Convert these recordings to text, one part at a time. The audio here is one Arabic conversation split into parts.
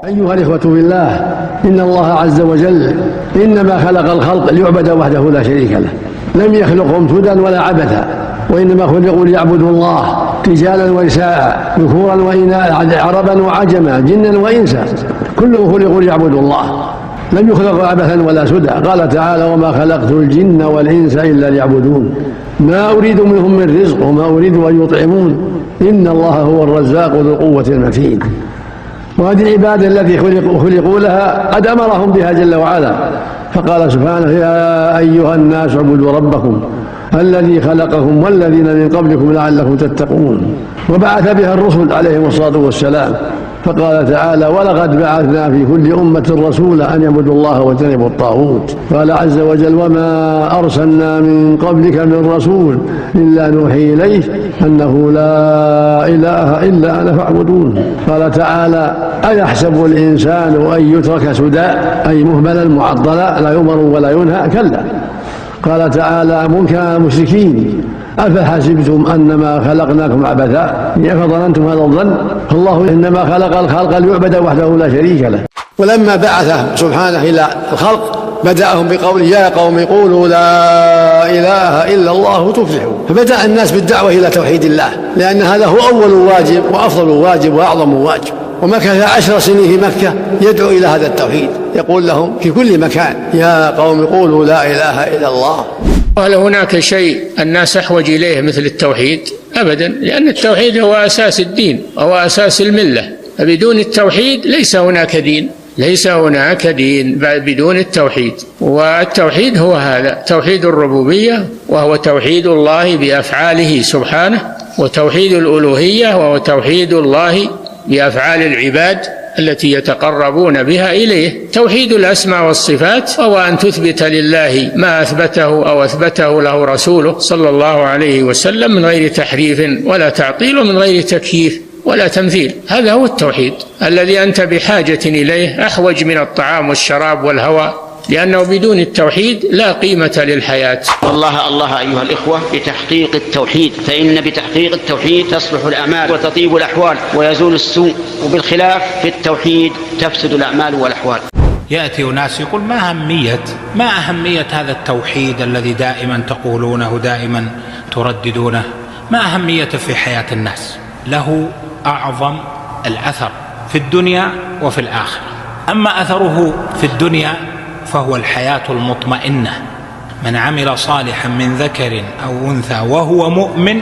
أيها الإخوة بالله، إن الله عز وجل إنما خلق الخلق ليعبد وحده لا شريك له، لم يخلقهم سدى ولا عبثا، وإنما خلقوا ليعبدوا الله رجالا ونساء، ذكورا وإناثا، عربا وعجما، جنا وإنسا، كلهم خلقوا ليعبدوا الله، لم يخلقوا عبثا ولا سدى. قال تعالى: وما خلقت الجن والإنس إلا ليعبدون ما أريد منهم من رزق وما أريد أن يطعمون إن الله هو الرزاق ذو القوة المتين. وهذه العبادة التي خلقوا لها قد أمرهم بها جل وعلا، فقال سبحانه: يا أيها الناس اعبدوا ربكم الذي خلقكم والذين من قبلكم لعلكم تتقون. وبعث بها الرسل عليهم الصلاة والسلام، فقال تعالى: ولقد بعثنا في كل أمة رسولا أن يعبدوا الله واجتنبوا الطاغوت. قال عز وجل: وما أرسلنا من قبلك من رسول إلا نوحي إليه أنه لا إله إلا أنا فاعبدون. قال تعالى: أيحسب الإنسان أن يترك سدى، أي مهملا معطلا لا يؤمر ولا ينهى؟ كلا. قال تعالى: منكرا المشركين: أفحسبتم أنما خلقناكم عبثا أفظننتم هذا الظن فالله إنما خلق الخلق ليعبد وحده لا شريك له. ولما بعثه سبحانه إلى الخلق بدأهم بقوله: يا قوم قولوا لا إله إلا الله تفلحوا. فبدأ الناس بالدعوة إلى توحيد الله، لأن هذا هو أول واجب وأفضل واجب وأعظم واجب. ومكث 10 سنين في مكة يدعو إلى هذا التوحيد، يقول لهم في كل مكان: يا قوم قولوا لا إله إلا الله. هل هناك شيء الناس أحوج إليه مثل التوحيد؟ أبدا، لأن التوحيد هو أساس الدين وهو أساس الملة، فبدون التوحيد ليس هناك دين، ليس هناك دين بدون التوحيد. والتوحيد هو هذا: توحيد الربوبية وهو توحيد الله بأفعاله سبحانه، وتوحيد الألوهية وهو توحيد الله بأفعال العباد التي يتقربون بها إليه. توحيد الأسماء والصفات وهو أن تثبت لله ما أثبته أو أثبته له رسوله صلى الله عليه وسلم من غير تحريف ولا تعطيل ومن غير تكييف ولا تمثيل. هذا هو التوحيد الذي أنت بحاجة إليه، أحوج من الطعام والشراب والهواء، لأنه بدون التوحيد لا قيمة للحياة. الله أيها الإخوة بتحقيق التوحيد، فإن بتحقيق التوحيد تصلح الأعمال وتطيب الأحوال ويزول السوء، وبالخلاف في التوحيد تفسد الأعمال والأحوال. يأتي أناس يقول: ما أهمية هذا التوحيد الذي دائما تقولونه، دائما ترددونه، ما أهميته في حياة الناس؟ له أعظم الأثر في الدنيا وفي الآخرة. أما أثره في الدنيا فهو الحياة المطمئنة: من عمل صالحا من ذكر أو أنثى وهو مؤمن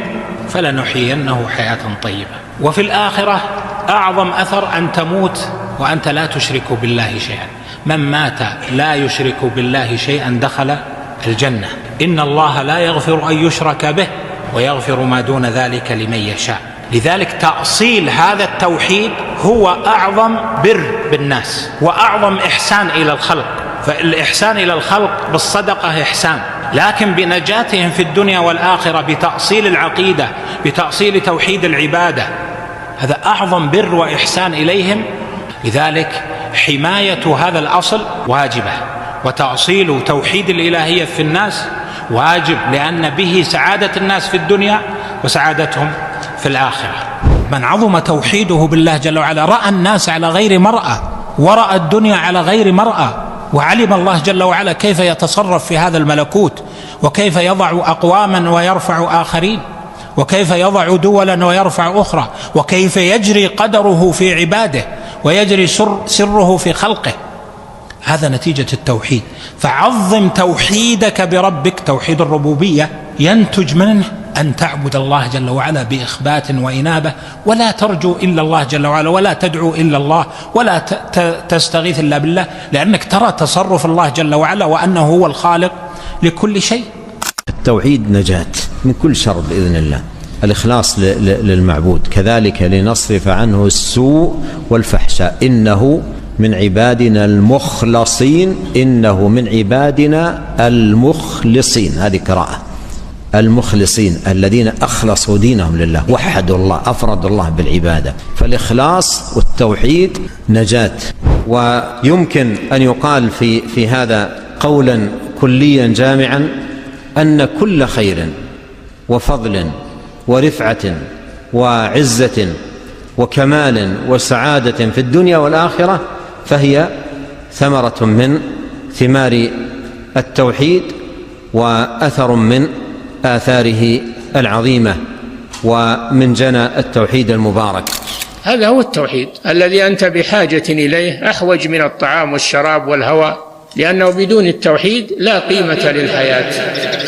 فلنحيينه حياة طيبة. وفي الآخرة أعظم أثر أن تموت وأنت لا تشرك بالله شيئا. من مات لا يشرك بالله شيئا دخل الجنة. إن الله لا يغفر أن يشرك به ويغفر ما دون ذلك لمن يشاء. لذلك تأصيل هذا التوحيد هو أعظم بر بالناس وأعظم إحسان إلى الخلق. فالإحسان إلى الخلق بالصدقة إحسان، لكن بنجاتهم في الدنيا والآخرة بتأصيل العقيدة، بتأصيل توحيد العبادة، هذا أعظم بر وإحسان إليهم. لذلك حماية هذا الأصل واجبة، وتأصيل توحيد الإلهية في الناس واجب، لأن به سعادة الناس في الدنيا وسعادتهم في الآخرة. من عظم توحيده بالله جل وعلا رأى الناس على غير مرأى، ورأى الدنيا على غير مرأى، وعلم الله جل وعلا كيف يتصرف في هذا الملكوت، وكيف يضع أقواما ويرفع آخرين، وكيف يضع دولا ويرفع أخرى، وكيف يجري قدره في عباده ويجري سره في خلقه. هذا نتيجة التوحيد. فعظم توحيدك بربك، توحيد الربوبية، ينتج منه أن تعبد الله جل وعلا بإخبات وإنابة، ولا ترجو إلا الله جل وعلا، ولا تدعو إلا الله، ولا تستغيث إلا بالله، لأنك ترى تصرف الله جل وعلا وأنه هو الخالق لكل شيء. التوحيد نجاة من كل شر بإذن الله، الإخلاص للمعبود، كذلك لنصرف عنه السوء والفحشاء. إنه من عبادنا المخلصين، إنه من عبادنا المخلصين، هذه قراءة، المخلصين الذين أخلصوا دينهم لله، وحدوا الله، أفردوا الله بالعبادة. فالإخلاص والتوحيد نجاة. ويمكن أن يقال في هذا قولا كليا جامعا: أن كل خير وفضل ورفعة وعزة وكمال وسعادة في الدنيا والآخرة، فهي ثمرة من ثمار التوحيد وأثر من آثاره العظيمة ومن جنى التوحيد المبارك. هذا هو التوحيد الذي أنت بحاجة إليه، أحوج من الطعام والشراب والهواء، لأنه بدون التوحيد لا قيمة للحياة.